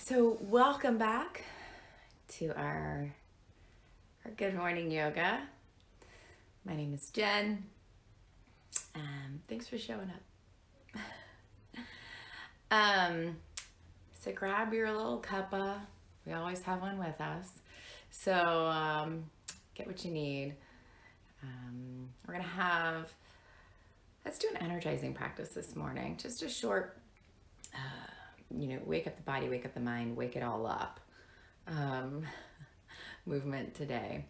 So welcome back to our Good Morning Yoga. My name is Jen. Thanks for showing up. So grab your little cuppa. We always have one with us. So get what you need. We're gonna let's do an energizing practice this morning. Just a short, wake up the body, wake up the mind, wake it all up movement today.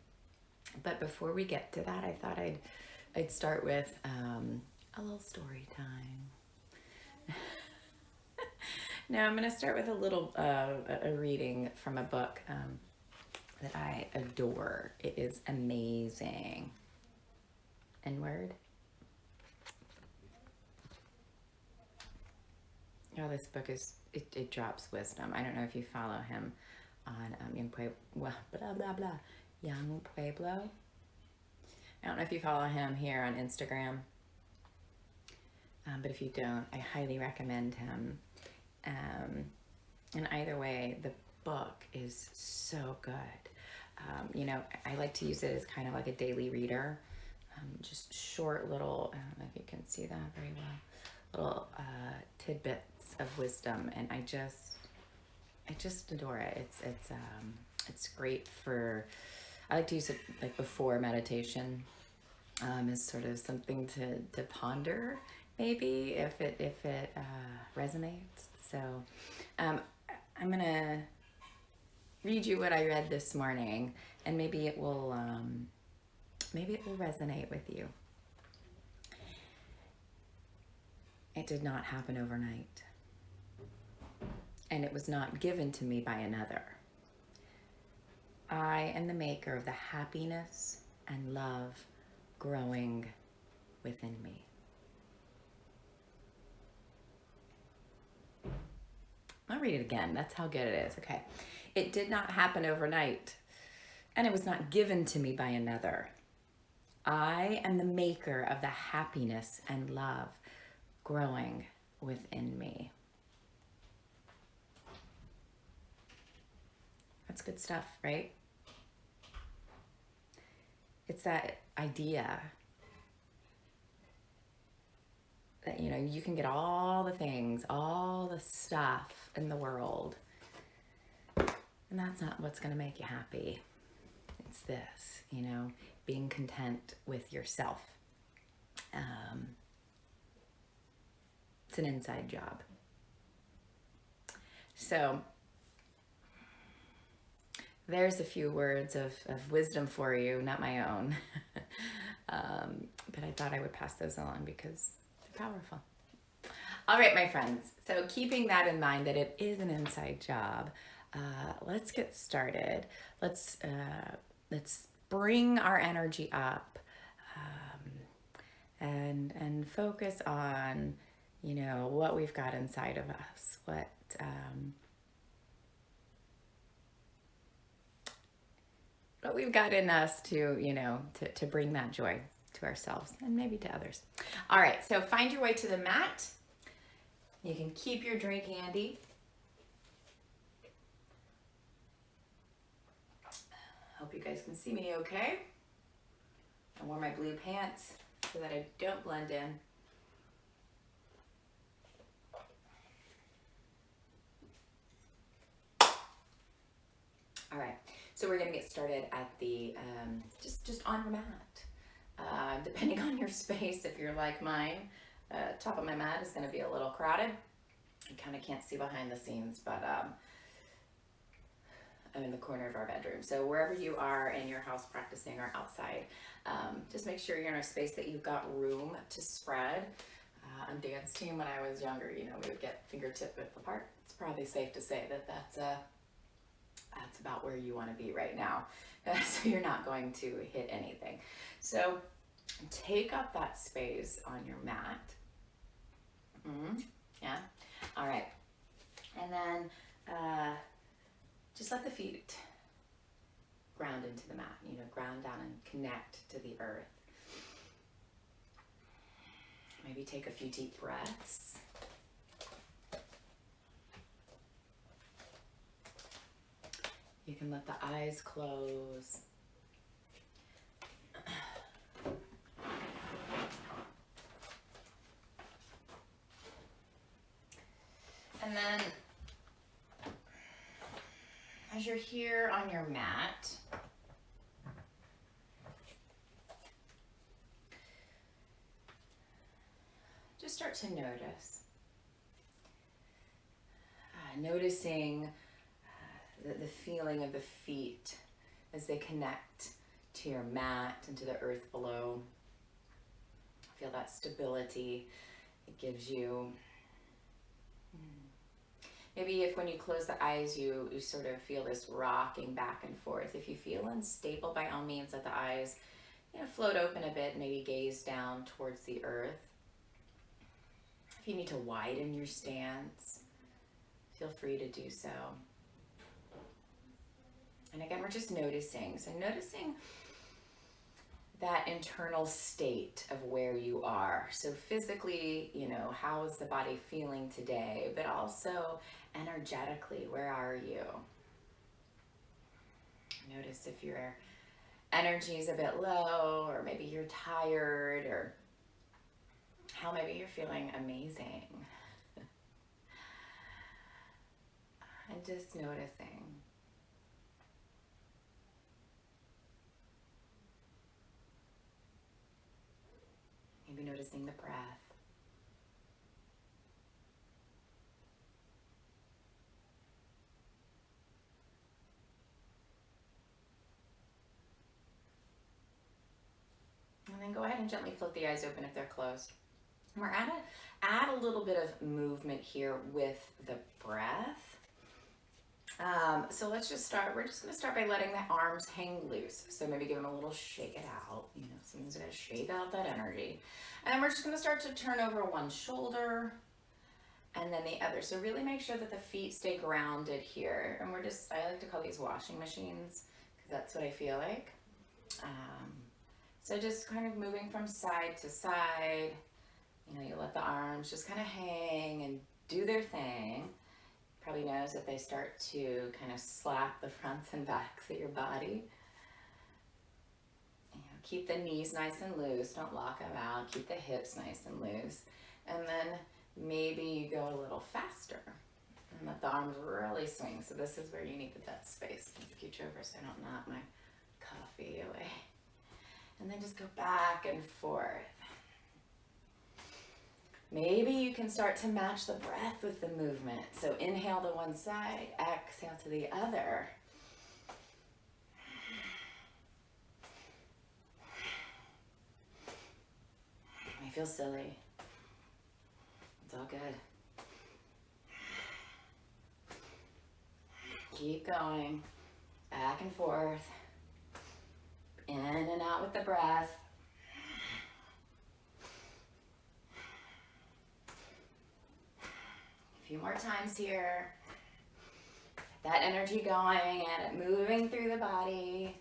But before we get to that, I thought I'd start with a little story time. Now I'm going to start with a little a reading from a book that I adore. It is amazing. N-word. Oh, this book it drops wisdom. I don't know if you follow him on Young Pueblo. I don't know if you follow him here on Instagram, but if you don't, I highly recommend him. And either way, the book is so good. I like to use it as kind of like a daily reader, just short little, I don't know if you can see that very well, little tidbits of wisdom, and I just adore it. It's great for, I like to use it like before meditation, as sort of something to ponder, maybe if it resonates. So I'm gonna read you what I read this morning, and maybe it will resonate with you. It did not happen overnight, and it was not given to me by another. I am the maker of the happiness and love growing within me. I'll read it again. That's how good it is. Okay. It did not happen overnight, and it was not given to me by another. I am the maker of the happiness and love growing within me. That's good stuff, right? It's that idea that, you can get all the things, all the stuff in the world, and that's not what's going to make you happy. It's this, being content with yourself. It's an inside job. So there's a few words of wisdom for you, not my own. But I thought I would pass those along because they're powerful. All right, my friends. So keeping that in mind, that it is an inside job, let's get started. Let's bring our energy up, and focus on, what we've got inside of us, what we've got in us to bring that joy to ourselves and maybe to others. All right, so find your way to the mat. You can keep your drink handy. Hope you guys can see me okay. I wore my blue pants so that I don't blend in. All right, so we're gonna get started at the, just on your mat. Depending on your space, if you're like mine, top of my mat is gonna be a little crowded. You kind of can't see behind the scenes, but I'm in the corner of our bedroom. So wherever you are in your house practicing or outside, just make sure you're in a space that you've got room to spread. On dance team when I was younger, we would get fingertip width apart. It's probably safe to say that that's about where you want to be right now. So you're not going to hit anything. So take up that space on your mat. Yeah. All right. And then just let the feet ground into the mat, ground down and connect to the earth. Maybe take a few deep breaths. can let the eyes close. And then as you're here on your mat, just start to notice. Noticing the feeling of the feet as they connect to your mat and to the earth below. Feel that stability it gives you. Maybe if when you close the eyes, you sort of feel this rocking back and forth. If you feel unstable, by all means, let the eyes float open a bit, maybe gaze down towards the earth. If you need to widen your stance, feel free to do so. And again, we're just noticing. So noticing that internal state of where you are. So physically, how is the body feeling today? But also energetically, where are you? Notice if your energy is a bit low, or maybe you're tired, or how maybe you're feeling amazing. And just noticing. Maybe noticing the breath. And then go ahead and gently float the eyes open if they're closed. And we're gonna add a little bit of movement here with the breath. So let's just start. We're just going to start by letting the arms hang loose. So maybe give them a little shake it out. Something's going to shake out that energy. And then we're just going to start to turn over one shoulder and then the other. So really make sure that the feet stay grounded here. And I like to call these washing machines because that's what I feel like. So just kind of moving from side to side. You let the arms just kind of hang and do their thing. Probably notice that they start to kind of slap the fronts and backs of your body. Keep the knees nice and loose. Don't lock them out. Keep the hips nice and loose. And then maybe you go a little faster and let the arms really swing. So this is where you need that space. Scooch over so I don't knock my coffee away. And then just go back and forth. Maybe you can start to match the breath with the movement. So inhale to one side, exhale to the other. I feel silly. It's all good. Keep going, back and forth, in and out with the breath. A few more times here. Get that energy going and it moving through the body.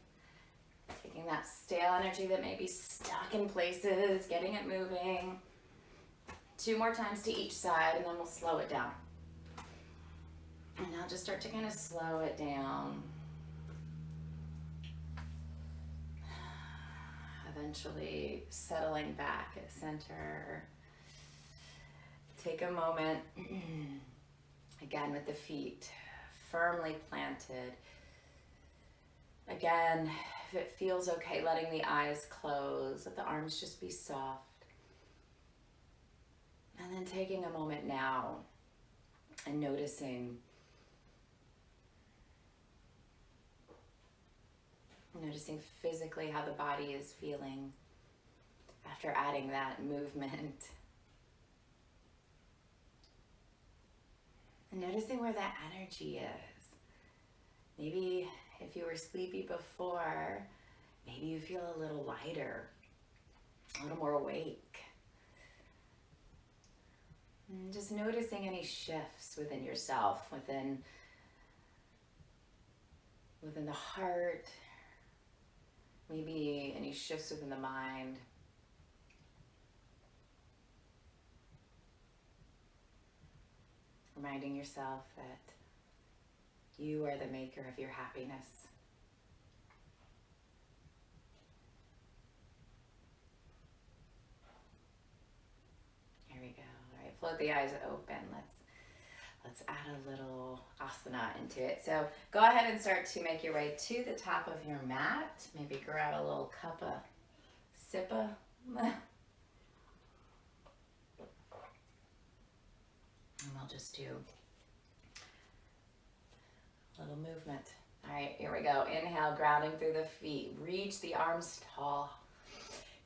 Taking that stale energy that may be stuck in places, getting it moving. 2 more times to each side and then we'll slow it down. And now just start to kind of slow it down. Eventually settling back at center. Take a moment, again with the feet firmly planted. Again, if it feels okay, letting the eyes close, let the arms just be soft. And then taking a moment now and noticing physically how the body is feeling after adding that movement. And noticing where that energy is. Maybe if you were sleepy before, maybe you feel a little lighter, a little more awake. And just noticing any shifts within yourself, within the heart, maybe any shifts within the mind. Reminding yourself that You are the maker of your happiness. Here we go. All right, float the eyes open. Let's add a little asana into it. So go ahead and start to make your way to the top of your mat. Maybe grab a little cup of sippa. And we'll just do a little movement. All right, here we go. Inhale, grounding through the feet. Reach the arms tall.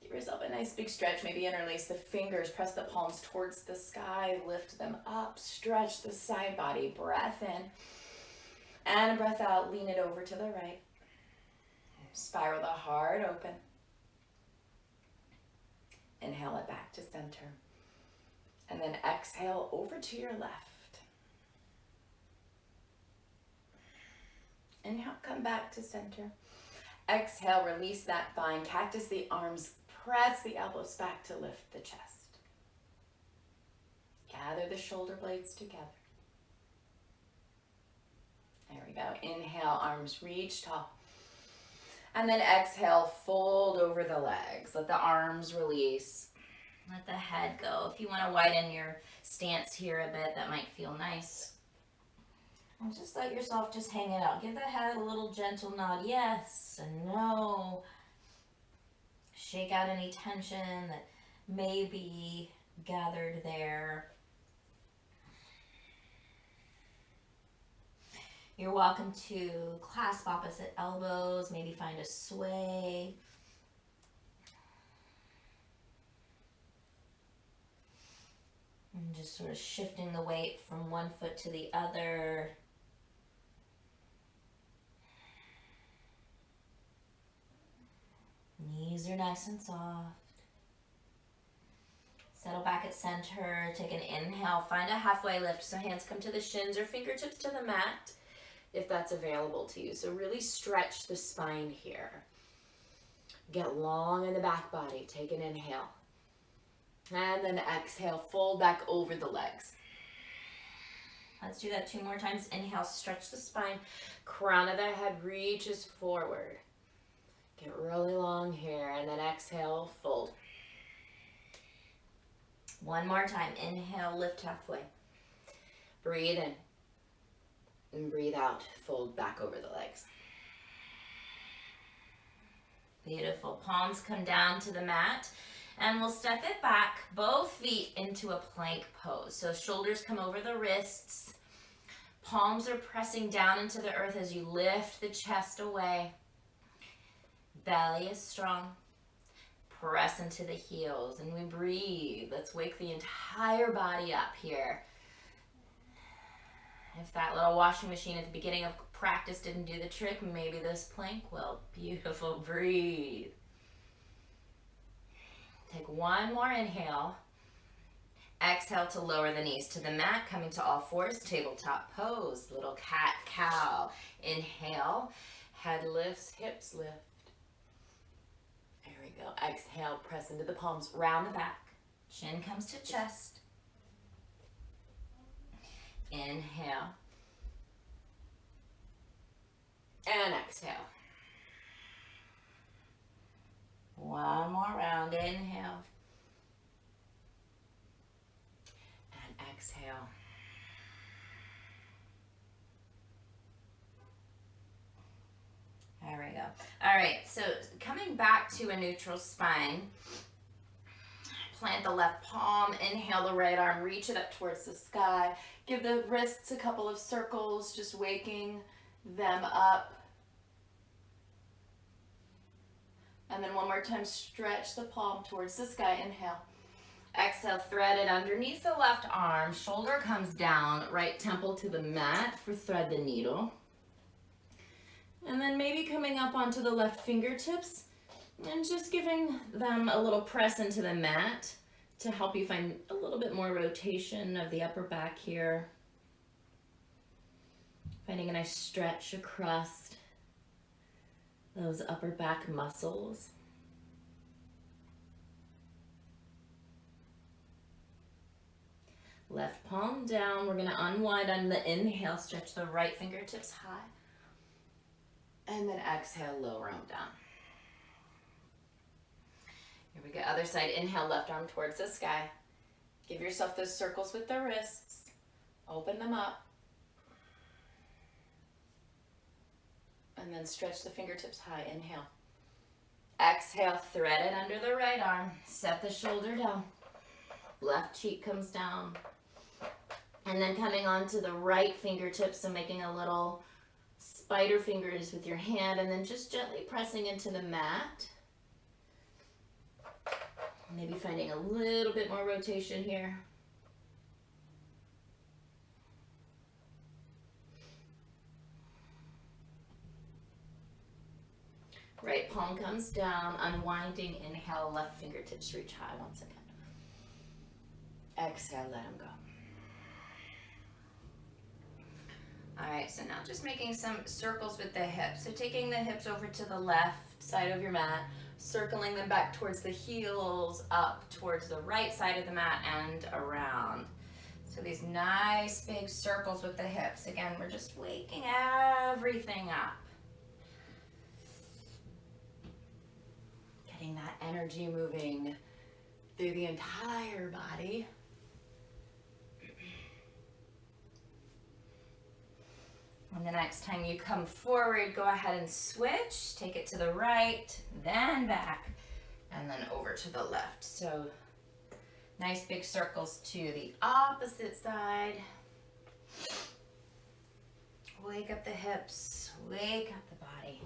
Give yourself a nice big stretch. Maybe interlace the fingers. Press the palms towards the sky. Lift them up. Stretch the side body. Breath in. And a breath out. Lean it over to the right. Spiral the heart open. Inhale it back to center. And then exhale over to your left. Inhale, come back to center. Exhale, release that bind. Cactus the arms. Press the elbows back to lift the chest. Gather the shoulder blades together. There we go. Inhale, arms reach tall. And then exhale, fold over the legs. Let the arms release. Let the head go. If you want to widen your stance here a bit, that might feel nice. And just let yourself just hang it out. Give the head a little gentle nod. Yes and no. Shake out any tension that may be gathered there. You're welcome to clasp opposite elbows, maybe find a sway. And just sort of shifting the weight from one foot to the other. Knees are nice and soft. Settle back at center. Take an inhale. Find a halfway lift. So hands come to the shins or fingertips to the mat if that's available to you. So really stretch the spine here. Get long in the back body. Take an inhale. And then exhale. Fold back over the legs. Let's do that 2 more times. Inhale. Stretch the spine. Crown of the head reaches forward. Get really long here, and then exhale, fold. 1 more time. Inhale, lift halfway. Breathe in. And breathe out. Fold back over the legs. Beautiful. Palms come down to the mat, and we'll step it back, both feet into a plank pose. So shoulders come over the wrists. Palms are pressing down into the earth as you lift the chest away. Belly is strong. Press into the heels and we breathe. Let's wake the entire body up here. If that little washing machine at the beginning of practice didn't do the trick, maybe this plank will. Beautiful. Breathe. Take 1 more inhale. Exhale to lower the knees to the mat, coming to all fours, tabletop pose, little cat-cow. Inhale, head lifts, hips lift. There we go. Exhale, press into the palms, round the back. Chin comes to chest. Inhale. And exhale. 1 more round. Inhale. And exhale. There we go. All right, so coming back to a neutral spine, plant the left palm, inhale the right arm, reach it up towards the sky. Give the wrists a couple of circles, just waking them up. And then 1 more time, stretch the palm towards the sky, inhale. Exhale, thread it underneath the left arm, shoulder comes down, right temple to the mat for thread the needle. And then maybe coming up onto the left fingertips and just giving them a little press into the mat to help you find a little bit more rotation of the upper back here. Finding a nice stretch across those upper back muscles. Left palm down. We're going to unwind on the inhale. Stretch the right fingertips high. And then exhale, lower them down. Here we go. Other side. Inhale, left arm towards the sky. Give yourself those circles with the wrists. Open them up. And then stretch the fingertips high. Inhale. Exhale, thread it under the right arm. Set the shoulder down. Left cheek comes down. And then coming onto the right fingertips, so making a little spider fingers with your hand, and then just gently pressing into the mat. Maybe finding a little bit more rotation here. Right palm comes down, unwinding, inhale, left fingertips reach high once again. Exhale, let them go. All right, so now just making some circles with the hips. So taking the hips over to the left side of your mat, circling them back towards the heels, up towards the right side of the mat and around. So these nice big circles with the hips. Again, we're just waking everything up. Getting that energy moving through the entire body. And the next time you come forward, go ahead and switch. Take it to the right, then back, and then over to the left. So nice big circles to the opposite side. Wake up the hips, wake up the body.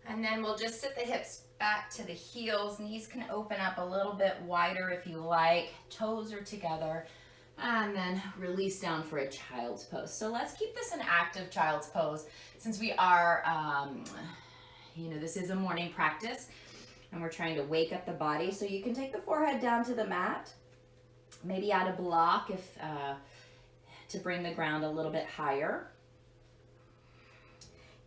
And then we'll just sit the hips back to the heels. Knees can open up a little bit wider if you like. Toes are together. And then release down for a child's pose. So let's keep this an active child's pose since we are, this is a morning practice and we're trying to wake up the body. So you can take the forehead down to the mat, maybe add a block if to bring the ground a little bit higher.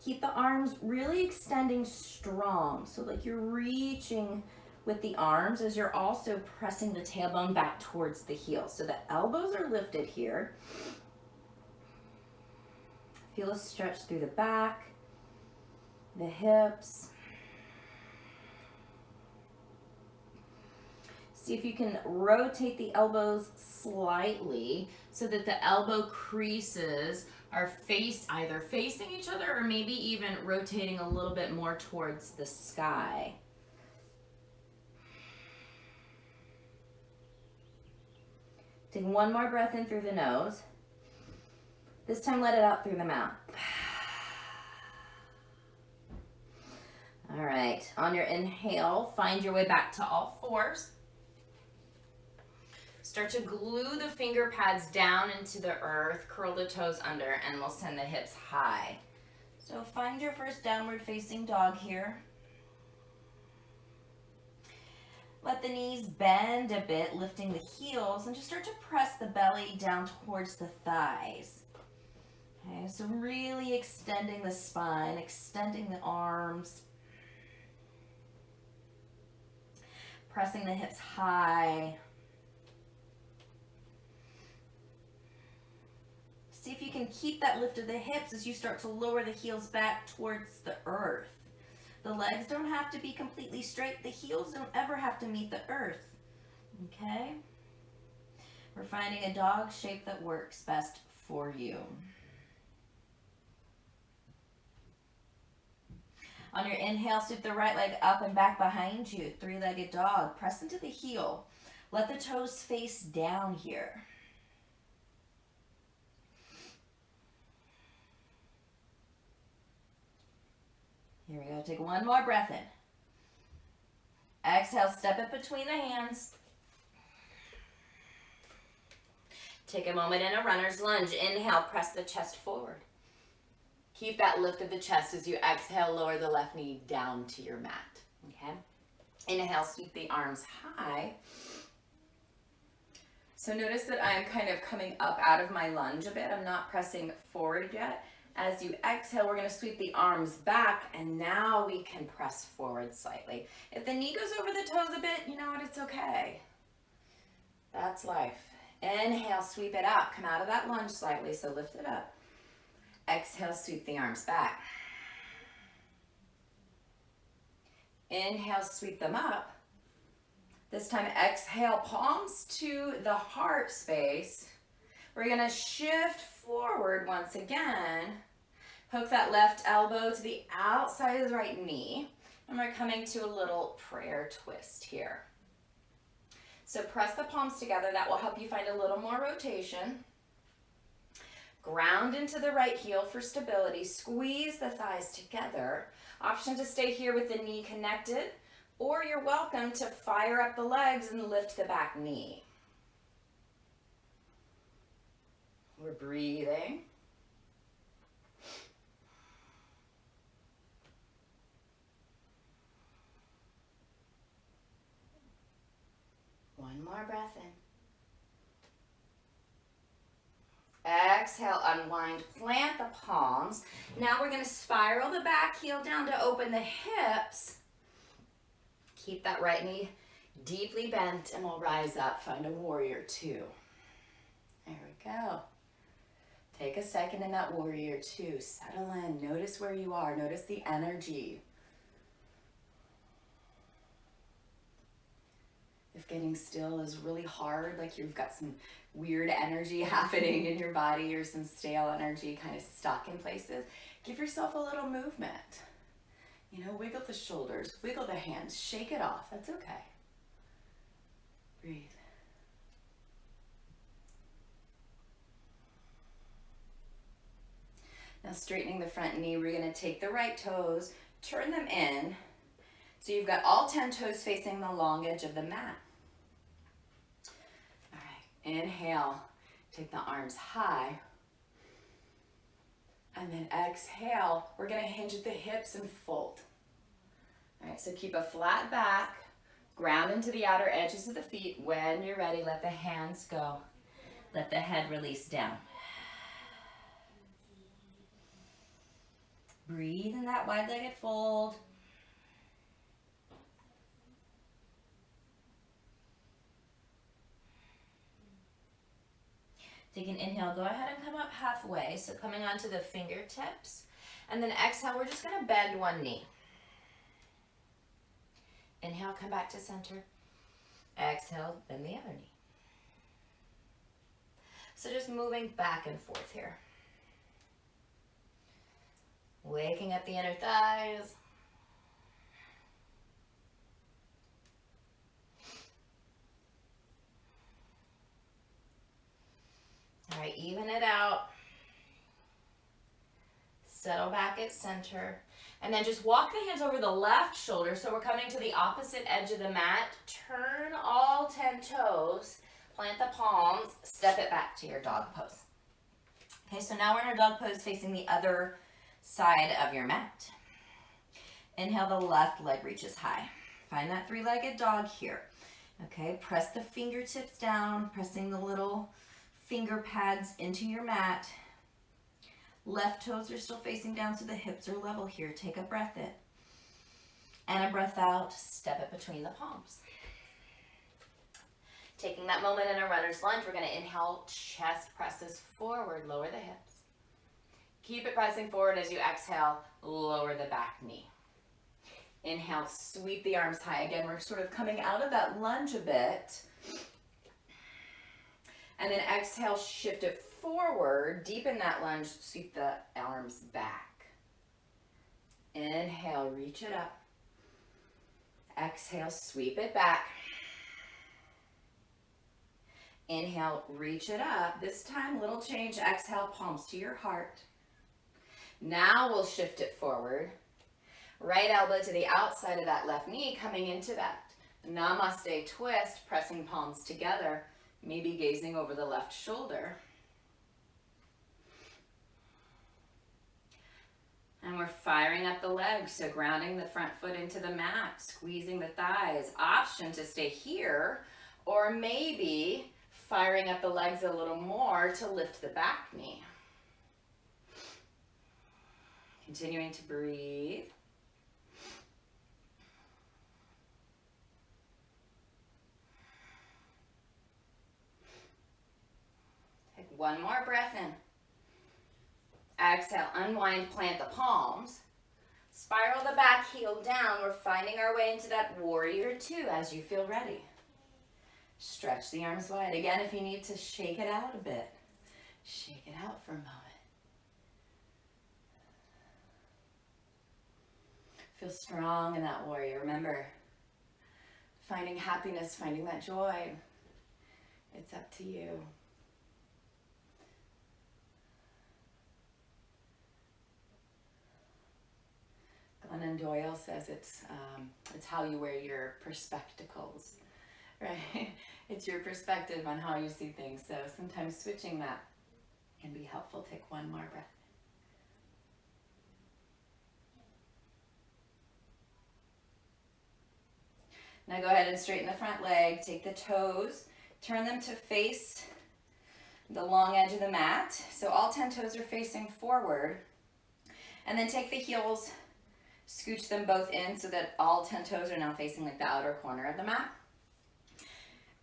Keep the arms really extending strong. So like you're reaching with the arms as you're also pressing the tailbone back towards the heel. So the elbows are lifted here. Feel a stretch through the back, the hips. See if you can rotate the elbows slightly so that the elbow creases are either facing each other or maybe even rotating a little bit more towards the sky. Take one more breath in through the nose. This time let it out through the mouth. All right, on your inhale, find your way back to all fours. Start to glue the finger pads down into the earth, curl the toes under, and we'll send the hips high. So find your first downward facing dog here. Let the knees bend a bit, lifting the heels, and just start to press the belly down towards the thighs. Okay, so really extending the spine, extending the arms, pressing the hips high. See if you can keep that lift of the hips as you start to lower the heels back towards the earth. The legs don't have to be completely straight. The heels don't ever have to meet the earth. Okay? We're finding a dog shape that works best for you. On your inhale, sweep the right leg up and back behind you. Three-legged dog. Press into the heel. Let the toes face down here. Here we go. Take one more breath in. Exhale, step it between the hands. Take a moment in a runner's lunge. Inhale, press the chest forward. Keep that lift of the chest as you exhale, lower the left knee down to your mat. Okay? Inhale, sweep the arms high. So notice that I'm kind of coming up out of my lunge a bit. I'm not pressing forward yet. As you exhale, we're going to sweep the arms back, and now we can press forward slightly. If the knee goes over the toes a bit, you know what? It's okay. That's life. Inhale, sweep it up. Come out of that lunge slightly, so lift it up. Exhale, sweep the arms back. Inhale, sweep them up. This time, exhale, palms to the heart space. We're gonna shift forward once again. Hook that left elbow to the outside of the right knee. And we're coming to a little prayer twist here. So press the palms together. That will help you find a little more rotation. Ground into the right heel for stability. Squeeze the thighs together. Option to stay here with the knee connected, or you're welcome to fire up the legs and lift the back knee. We're breathing. One more breath in. Exhale, unwind, plant the palms. Now we're going to spiral the back heel down to open the hips. Keep that right knee deeply bent and we'll rise up, find a warrior two. There we go. Take a second in that warrior two. Settle in, notice where you are, notice the energy. If getting still is really hard, like you've got some weird energy happening in your body or some stale energy kind of stuck in places, give yourself a little movement. You know, wiggle the shoulders, wiggle the hands, shake it off. That's okay. Breathe. Now straightening the front knee, we're going to take the right toes, turn them in. So you've got all 10 toes facing the long edge of the mat. All right, inhale, take the arms high. And then exhale, we're gonna hinge at the hips and fold. All right, so keep a flat back, ground into the outer edges of the feet. When you're ready, let the hands go. Let the head release down. Breathe in that wide-legged fold. Take an inhale, go ahead and come up halfway. So coming onto the fingertips. And then exhale, we're just gonna bend one knee. Inhale, come back to center. Exhale, bend the other knee. So just moving back and forth here. Waking up the inner thighs. All right, even it out. Settle back at center. And then just walk the hands over the left shoulder. So we're coming to the opposite edge of the mat. Turn all 10 toes. Plant the palms. Step it back to your dog pose. Okay, so now we're in our dog pose facing the other side of your mat. Inhale, the left leg reaches high. Find that three-legged dog here. Okay, press the fingertips down, pressing the little finger pads into your mat. Left toes are still facing down so the hips are level here. Take a breath in. And a breath out, step it between the palms. Taking that moment in a runner's lunge, we're gonna inhale, chest presses forward, lower the hips. Keep it pressing forward as you exhale, lower the back knee. Inhale, sweep the arms high. Again, we're sort of coming out of that lunge a bit. And then exhale, shift it forward, deepen that lunge, sweep the arms back. Inhale, reach it up. Exhale, sweep it back. Inhale, reach it up. This time, little change. Exhale, palms to your heart. Now we'll shift it forward. Right elbow to the outside of that left knee, coming into that namaste twist, pressing palms together, maybe gazing over the left shoulder. And we're firing up the legs, so grounding the front foot into the mat, squeezing the thighs. Option to stay here, or maybe firing up the legs a little more to lift the back knee. Continuing to breathe. One more breath in. Exhale, unwind, plant the palms. Spiral the back heel down. We're finding our way into that warrior two as you feel ready. Stretch the arms wide. Again, if you need to shake it out a bit, shake it out for a moment. Feel strong in that warrior. Remember, finding happiness, finding that joy, it's up to you. Glennon Doyle says it's how you wear your perspectacles, right? It's your perspective on how you see things. So sometimes switching that can be helpful. Take one more breath. Now go ahead and straighten the front leg. Take the toes, turn them to face the long edge of the mat. So all 10 toes are facing forward. And then take the heels, scooch them both in so that all 10 toes are now facing like the outer corner of the mat.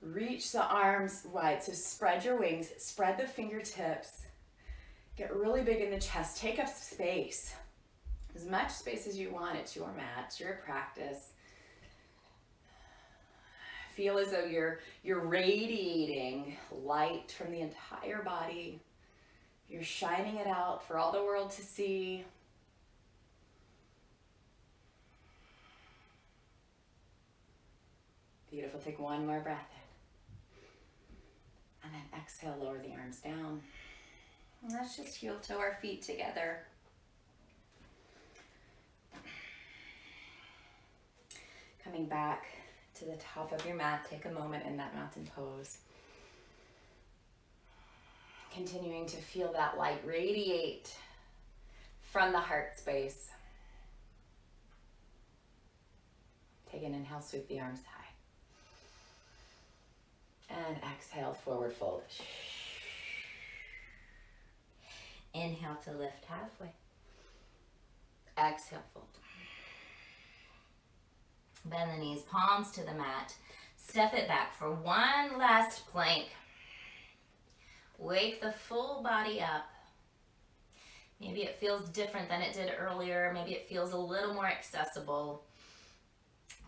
Reach the arms wide. So spread your wings, spread the fingertips. Get really big in the chest. Take up space. As much space as you want. It's your mat, it's your practice. Feel as though you're radiating light from the entire body. You're shining it out for all the world to see. Beautiful. Take one more breath in. And then exhale, lower the arms down. And let's just heel toe our feet together. Coming back to the top of your mat, take a moment in that mountain pose. Continuing to feel that light radiate from the heart space. Take an inhale, sweep the arms high. And exhale, forward fold. Inhale to lift halfway. Exhale, fold. Bend the knees, palms to the mat. Step it back for one last plank. Wake the full body up. Maybe it feels different than it did earlier. Maybe it feels a little more accessible.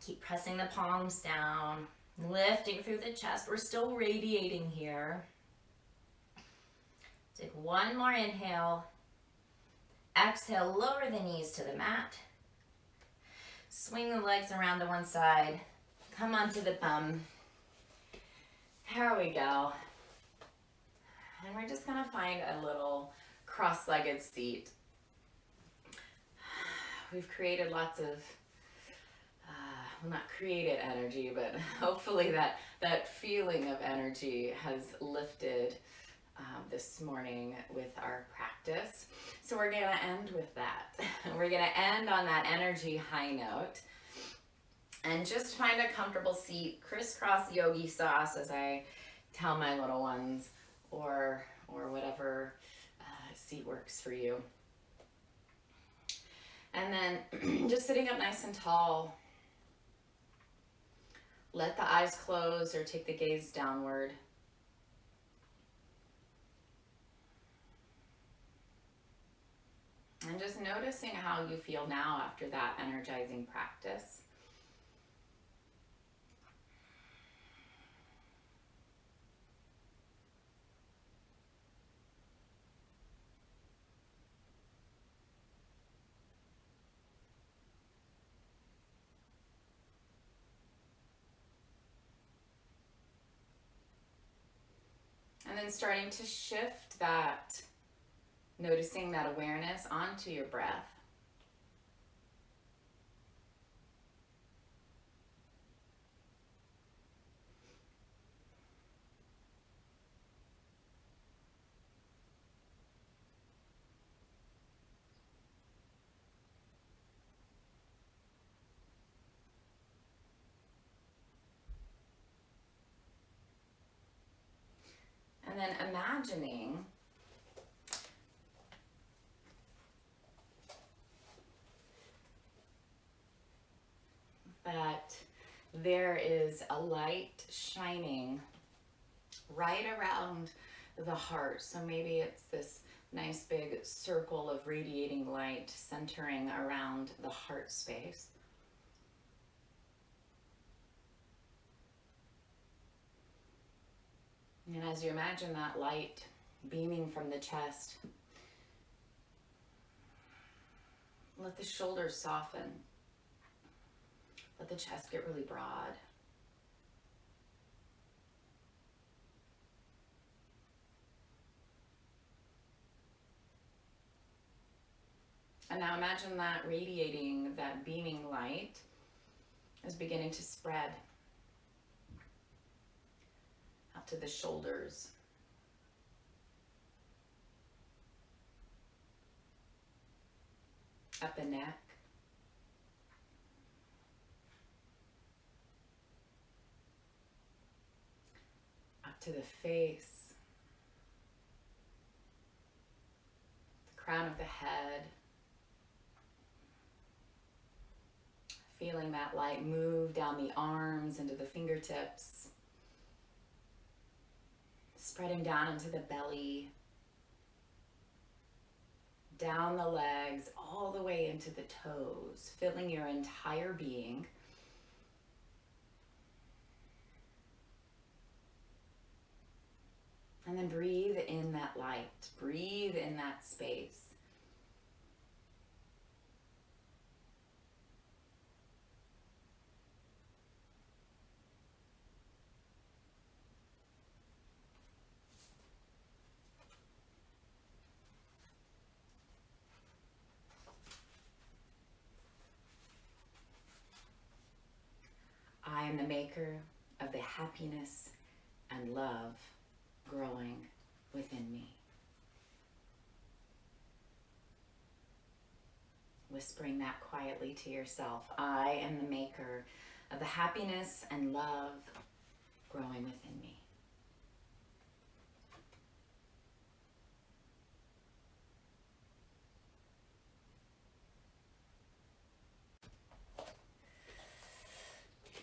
Keep pressing the palms down, lifting through the chest. We're still radiating here. Take one more inhale. Exhale, lower the knees to the mat. Swing the legs around to one side. Come onto the bum. Here we go. And we're just gonna find a little cross-legged seat. We've created lots of, well, not created energy, but hopefully that feeling of energy has lifted this morning with our practice. So we're gonna end with that. We're gonna end on that energy high note and just find a comfortable seat, crisscross yogi sauce as I tell my little ones, or whatever seat works for you. And then just sitting up nice and tall. Let the eyes close or take the gaze downward. And just noticing how you feel now after that energizing practice. And then starting to shift that, noticing that awareness onto your breath. And then imagining that there is a light shining right around the heart. So maybe it's this nice big circle of radiating light centering around the heart space. And as you imagine that light beaming from the chest, let the shoulders soften. Let the chest get really broad. And now imagine that radiating, that beaming light is beginning to spread out to the shoulders, up the neck, up to the face, the crown of the head. Feeling that light move down the arms into the fingertips, spreading down into the belly, down the legs, all the way into the toes, filling your entire being. And then breathe in that light, breathe in that space. I am the maker of the happiness and love growing within me. Whispering that quietly to yourself. I am the maker of the happiness and love growing within me.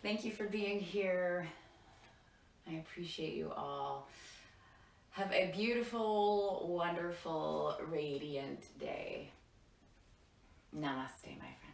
Thank you for being here. I appreciate you all. Have a beautiful, wonderful, radiant day. Namaste, my friend.